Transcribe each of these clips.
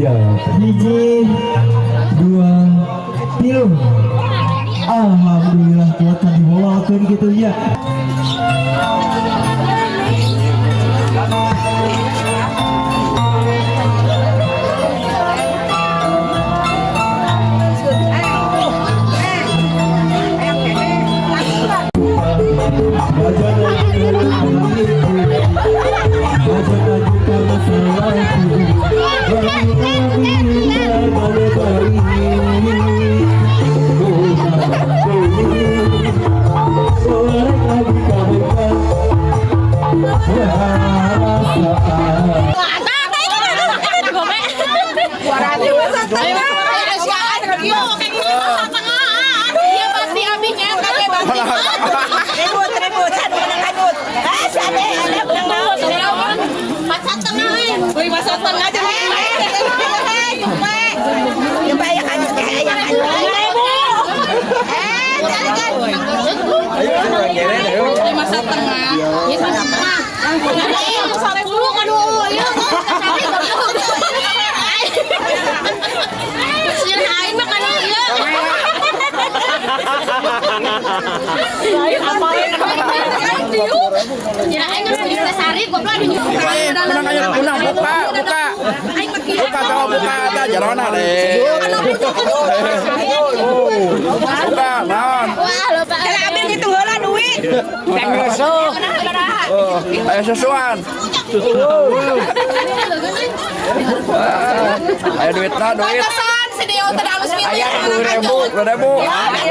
Siap. Hiji, dua, tilu. Alhamdulillah kuota dibawakan gitu ya. Buka kalau buka ada jarona deh. Buka, naon? Ambil gitu heula duit. Ayo susuan. Ayo duitna duit. Si Deon teh halus gitu. Aya 2.000.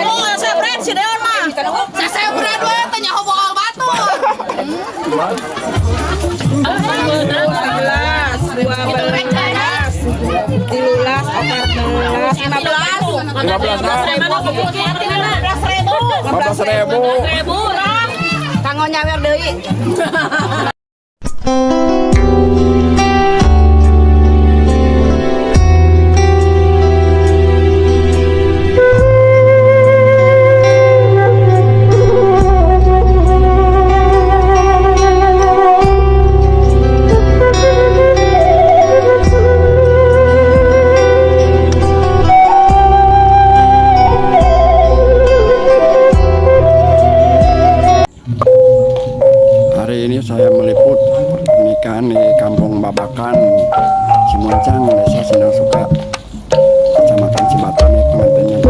Oh, sebret si Deon mah. Sebret we teh nyaho bokal batu. 15.000. Kanggo nyawer deui. Hari ini saya meliput pernikahan di Kampung Babakan, Cimuncang, Desa Sindang Suka, Kecamatan Cibatani, pengantinnya.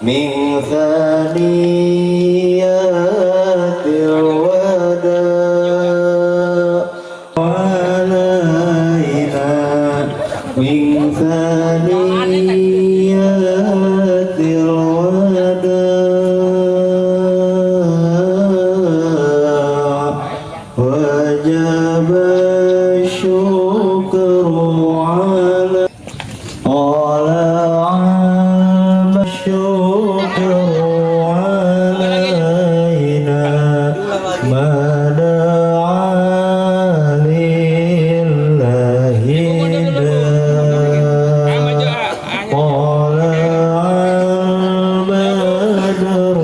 من ثنيات الوداع علينا من ثنيات الوداع وجب الشكر دعا لله طلع البدر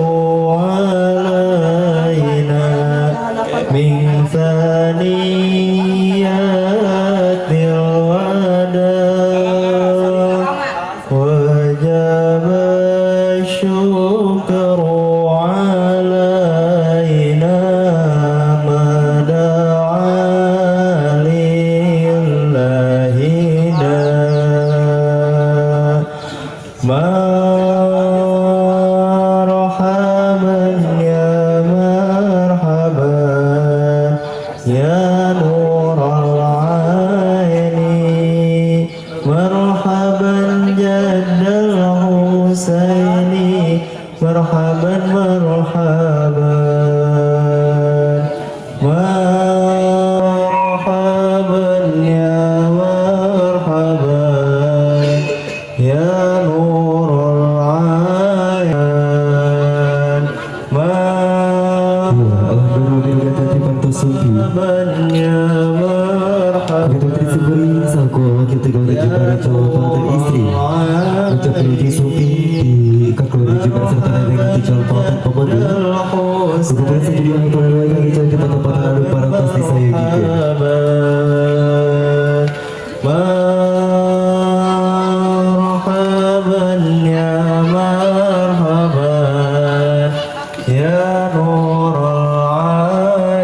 علينا من ثنيات الوداع وجب الشكر علينا ما دعا لله داع مرحبا يا مرحبا يا نور العين مرحبا جد الحسين مرحبا مرحبا مرحبا يا مرحبا يا نور العين مرحبا يا مرحبا kita goreng juga cowok dan istri untuk menuju supi di kakori juga serta dengan cowok dan pemuda kemudian sendiri yang terlalu lagi jadi patah-patah lalu para pasti saya juga مرحبا يا مرحبا يا نور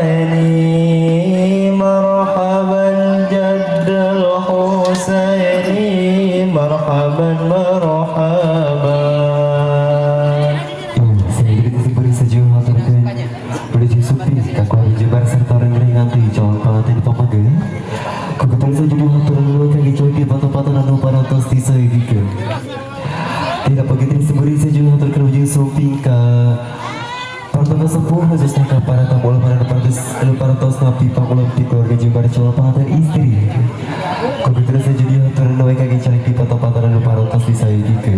العين مرحبا جد الحسين مرحبا مرحبا saya beri sejauh haturkan menuju supi kakori juga serta dengan cowok dan pemuda kebetulan saya juga haturkan lagi jadi patah-patah lalu para pasti saya juga tidak begitu sembari saya juga haturkan menuju supi ke pertama sepuh khususnya ke para tamu para tos napi pangulam di keluarga juga cowok dan istri kebetulan saya jadi haturkan mereka lagi cari di patah-patah lalu para pasti saya juga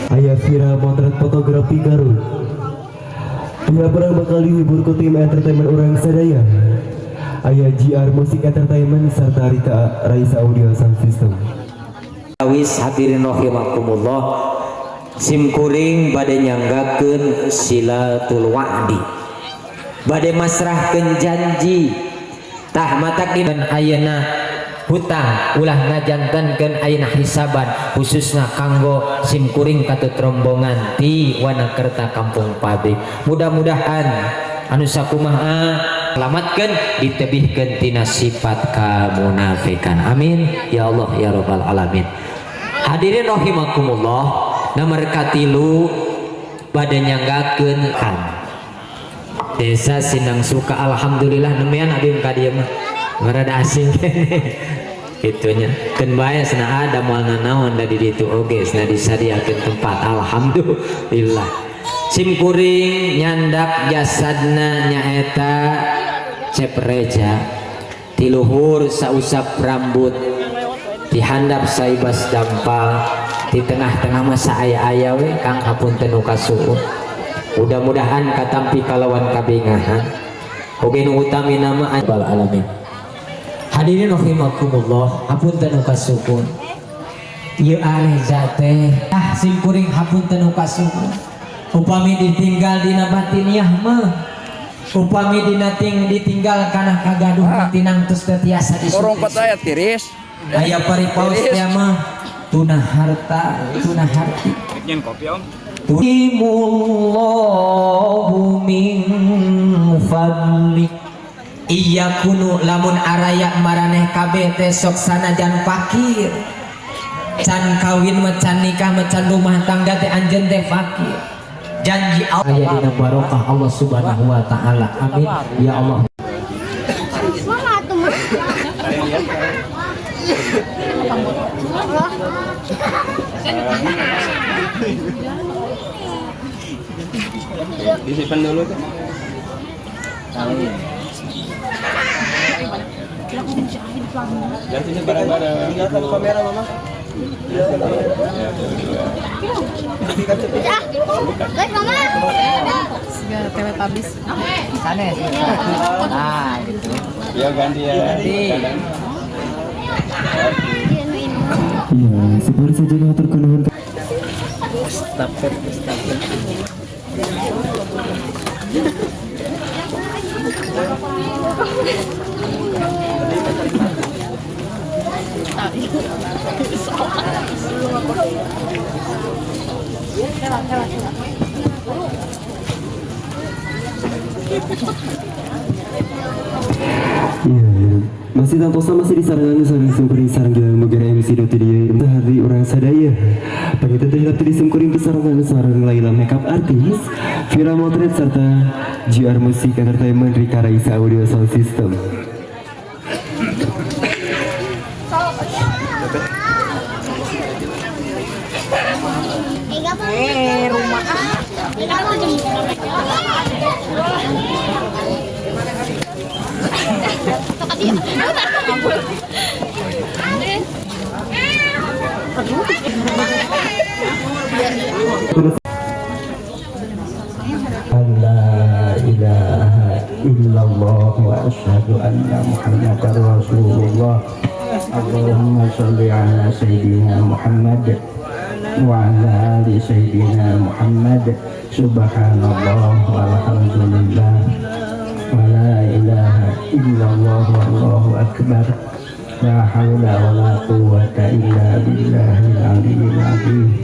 Ayah Vira Motret Fotografi Garut dia pernah bakal dihibur ke tim entertainment orang sadaya Ayah GR Musik Entertainment serta Rika Raisa Audio Sound System Awis hadirin rahimakumullah simkuring bade nyanggakeun silatul wa'di bade masrahkeun janji tah matak dan ayeuna hutang ulah ngajantankeun ayeuna hisaban khususna kanggo simkuring katut rombongan ti Wanakerta Kampung Pabrik mudah-mudahan anu sakumaha selamatkeun ditebihkeun tina sifat kamunafikan amin ya Allah ya rabbal alamin. Hadirin rahimakumullah nomor katilu bade nyanggakeun Desa Sindang Suka alhamdulillah nemean abim ka dieu mah ngarada asing itunya keun bae cenah ada moal nanaon da di ditu oge cenah disadiakeun tempat alhamdulillah. Simkuring nyandak jasadna nyaeta cepreja tiluhur sausap rambut dihandap saibas dampal di tengah-tengah masa aya-aya we kang hapunten nu kasuhun mudah-mudahan katampi kalawan kabingahan oge nu utami nama Rabbal alamin. Hadirin rahimakumullah hapunten nu kasuhun ieu aneh teh simkuring hapunten nu kasuhun upami ditinggal dina batiniah mah upami dina ditinggal kana kagaduhan tinang tos tiasa disuci tiris aya paripaos teh mah tuna harta tuna harti nyen kopi om turimullahu min fadlik iya kunu lamun araya maraneh kabeh teh sok sanajan fakir can kawin mecan nikah mecan rumah tangga teh anjeun teh fakir janji Allah aya dina barokah Allah Subhanahu wa taala amin ya Allah. Disimpan dulu tuh. Dan sini barang-barang. Lihat kamera mama. Guys, mama. Segala teletabis. Sana. Nah, gitu. Ya ganti ya. Ya, seperti saja hatur kenuhun. Masih tanpa masih di sarangan sarang sempuri sarang jalan megara MC Doti dia entah hari orang sadaya pagi teteh hati disempuri kesarangan sarang Laila makeup artis Vira Motret serta JR Musik Entertainment Rika Raisa Audio Sound System. Rumah. La ilaha illallah wa asyhadu anna Muhammadar Rasulullah. Allahumma sholli ala sayyidina Muhammad wa ala ali sayyidina Muhammad. Subhanallah walhamdulillah wa la ilaha illallah wallahu akbar. La haula wa la quwwata illa billahil aliyyil azim.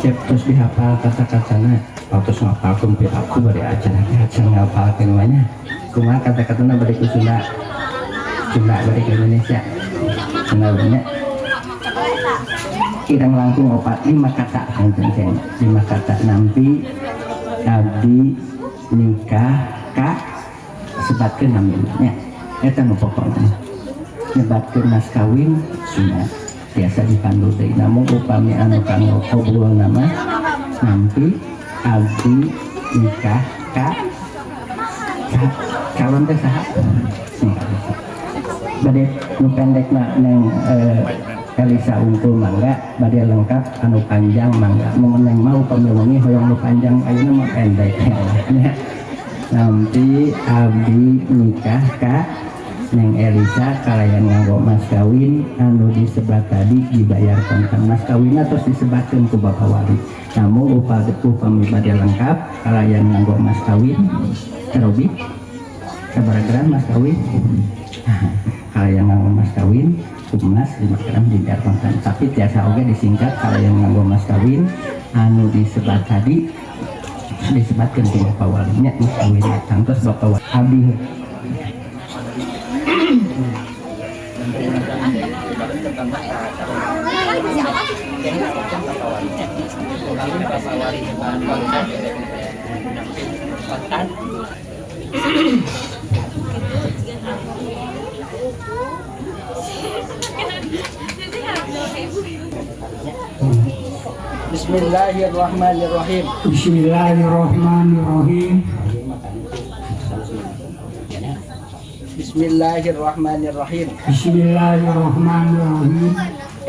Terus dihafal kata-katanya atau ngapalkan aku beri acara ngapalkan namanya cuma kata-katanya beri ke Sunda beri ke Indonesia sebenarnya kirang langkung 5 kata 5 kata nampi abdi nikah kak sebatkan namanya itu pokoknya nyebatkan mas kawin sunat biasa dipandu deui namun upami anu kanggo ngobrol nama nanti abdi nikah ka calon teh saha bade nu pendek neng Elisa unggul mangga bade lengkap anu panjang mangga mun neng mau pamiwangi hoyong nu panjang ayeuna mah pendek nanti abdi nikah ka Neng Elisa kalayan nganggo mas kawin anu disebat tadi dibayar kontan mas kawinnya terus disebatkan ke bapak wali namun upami badai lengkap kalayan nganggo mas kawin terobi sabarageran mas kawin kalayan nganggo mas kawin kumnas 5 gram dibayar kontan tapi tiasa oge disingkat kalayan nganggo mas kawin anu disebat tadi disebatkan ke bapak walinya mas kawin tangtos bapak wali abdi Bismillahirrahmanirrahim. Bismillahirrahmanirrahim. Bismillahirrahmanirrahim. Bismillahirrahmanirrahim.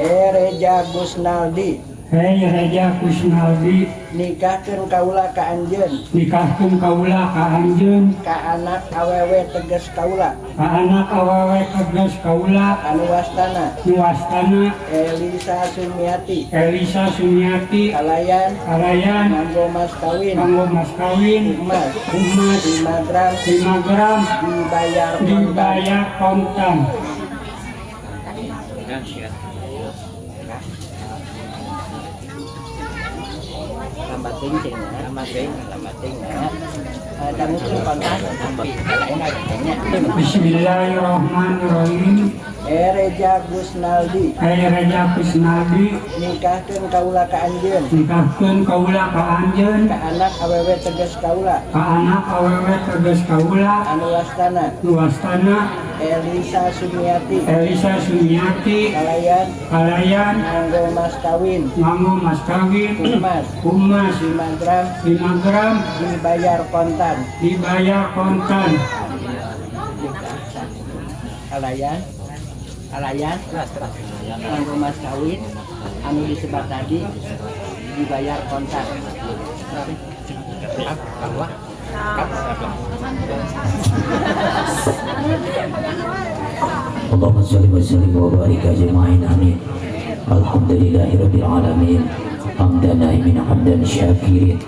Reja Gusnaldi Hei Reja Kusnaldi nikahkeun kaula ka anjeun nikahkeun kaula ka anjeun ka anak awewe tegas kaula ka anak awewe tegas kaula anu wastana Elisa Sumiati kalayan nganggo mas kawin emas 5 gram dibayar kontan. Lambat ting Bismillahirrahmanirrahim. Reja Gusnaldi nikahkeun kaula ka anjeun ka anak awewe tegas kaula anu wastana Elisa Sumiati kalayan nganggo mas kawin Umas 5 gram dibayar kontan kalayan nganggo mas kawin anu disebat tadi dibayar kontan. Allahumma shalli wa sallim wa barik ajma'in amin. Alhamdulillahirabbil alamin. Hamdan naimin hamdan syakirin.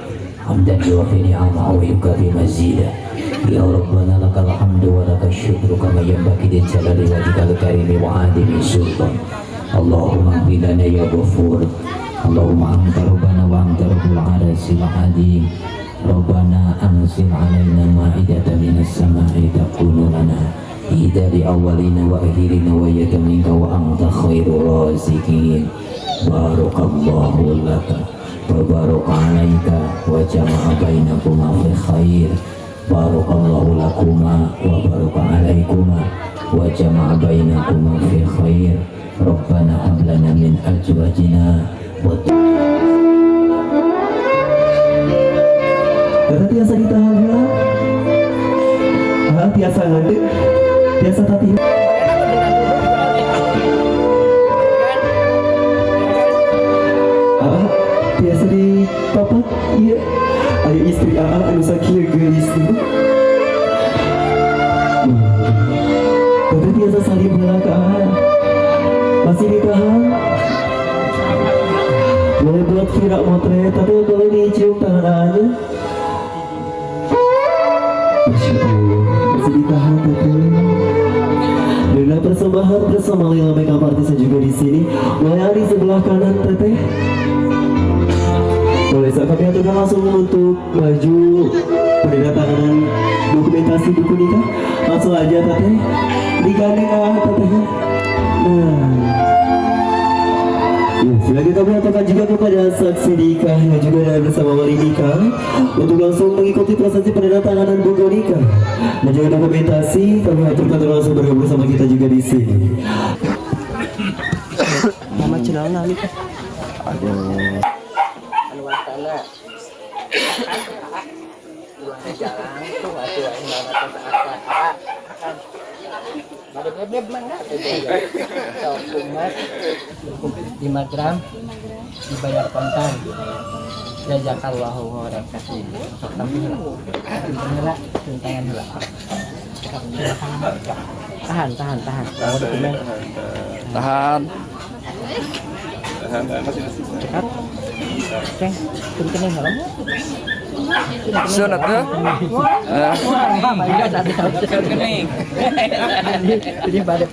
Hamdan yuwafi ni'amahu wa yukafi mazidah. Ya Rabbana lakal hamdu wa lakal syukru kama yanbaghi li jalali wajhikal karimi wa adimi sultan. Allahumma ighfir lana ya ghafur. Allahumma anta rabbana wa anta rabbul arsil adim. Rabbana anzil alaina ma'idatan minas sama'i takunu lana hidayah awalina wa akhirina wa yataminka wa anta khairur raziqin. Barakallahu laka wa baraka alaika wa jama'a bainakuma fi khair. Barakallahu lakuma wa baraka alaikuma wa jama'a bainakuma fi khair. Rabbana hab lana min azwajina wa Kata tiasa ditahan tiasa ngadek tiasa tati tiasa di papat iya ayo istri anu sakit gelis itu kata tiasa saling belakang masih ditahan boleh buat virak motret tapi boleh dicium tangannya. Masya Allah, masih ditahan teteh. Dengan persembahan bersama Lila Makeup Artist juga di sini. Mulai di sebelah kanan teteh. Boleh kami aturkan langsung untuk baju penandatanganan dokumentasi buku nikah. Langsung aja teteh. Digandeng teteh. Silakan kami aturkan juga kepada saksi nikah yang juga ada bersama wali nikah untuk langsung mengikuti prosesi penandatanganan buku nikah dan juga dokumentasi. Kami aturkan langsung bergabung bersama kita juga di sini. Nama channel nami kan? Anu wastana jalan tuh aturan banget Beb mana? Umat 5 gram dibayar kontan. Jazakallahu khairan kasih. Sok tampil lah. Tangan heula. Tahan. Mau dokumen. Tahan. Cekat. Ceng, kunting heula. Sunat ke? Jadi pada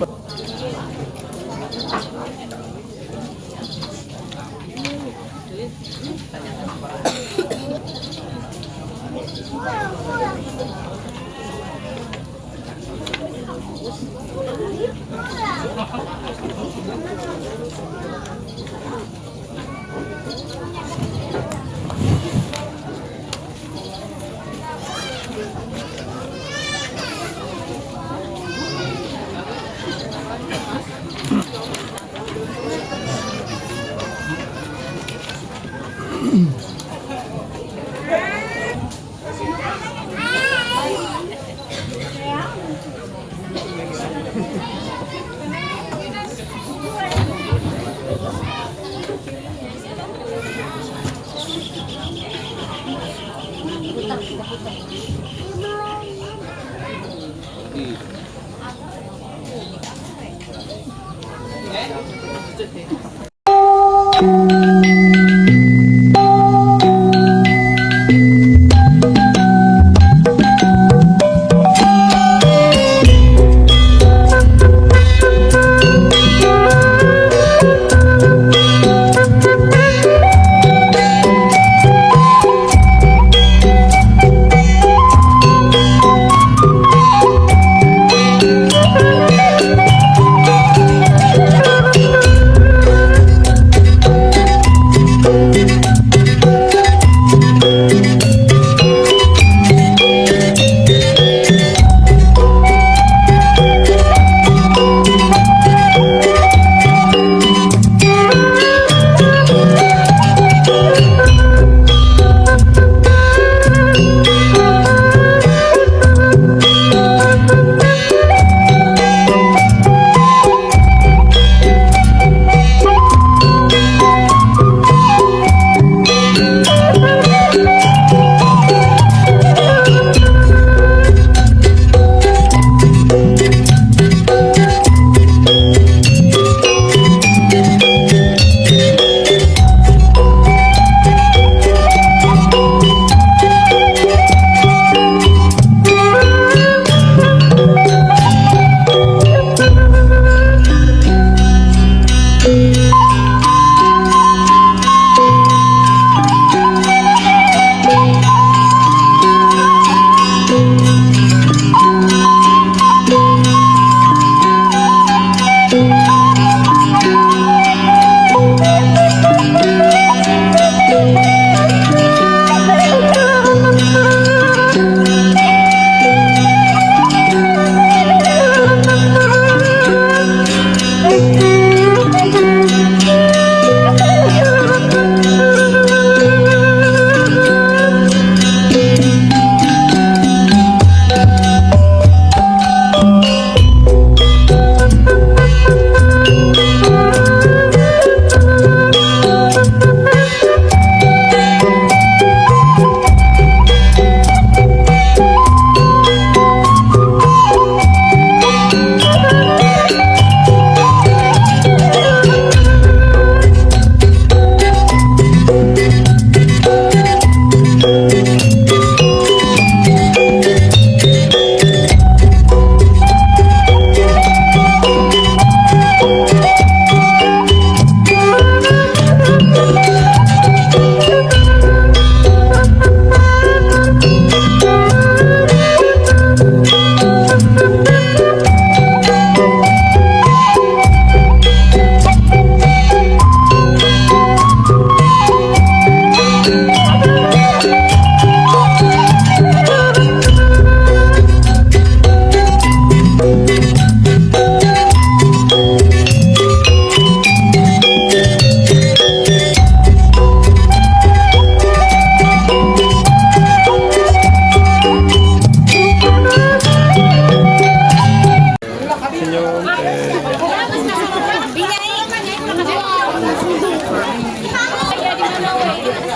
senyum.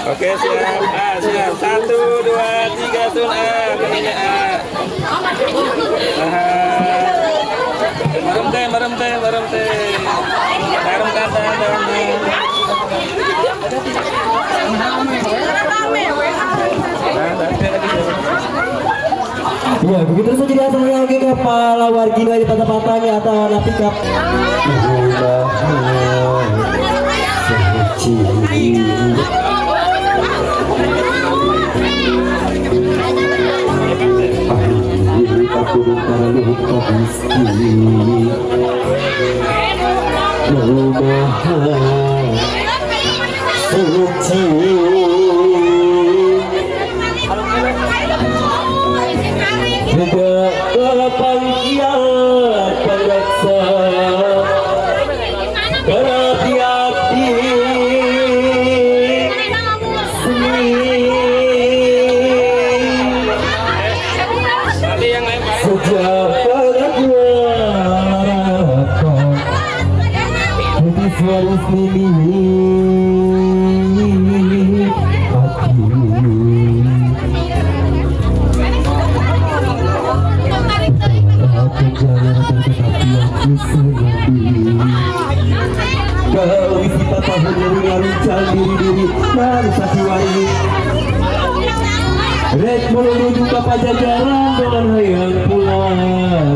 Oke, siap. Siap. 1, 2, 3, tul. Kuningnya Merem teh. Merem kata. Ya, begitu saja diasanya lagi kepala wargina di patah-patahnya atau napi kap. Red menuju ke Pajajaran dengan hayang pulang.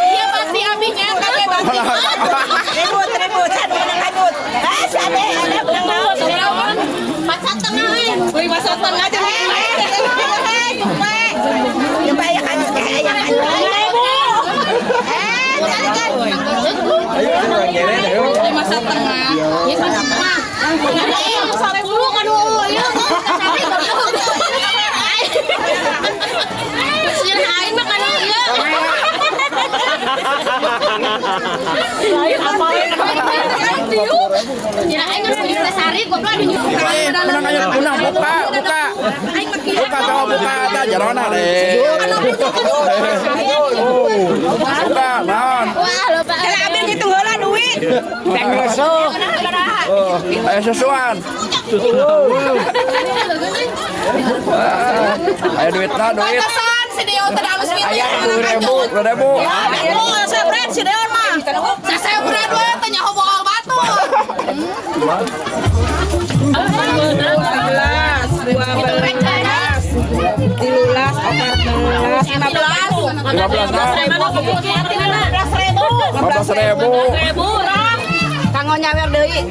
Iya pasti abisnya kakek bagi. Ribut, satu yang ribut. Sabe ada penang. Masak tengah. Woi masak tengah aja. Jumpa ya kan ya kan. Masak tengah. Ya masak tengah. Sore dulu kan ya. Sirain makan ya. Lain apa ini? Kirain kan sudah sari goblok di Menang aja punang buka. Buka coba buka ada jarona deh. Buka, naon. Kalau ambil gitu heula duit. Teng resuk. Ayo susuan. Ayo duit. Pantesan si Deon teh halus duit. Aya 2.000. Ya, saya berat si Deon mah. Saya berat we teh nyaho bohong batu. 15.000. Kanggo nyawer deui.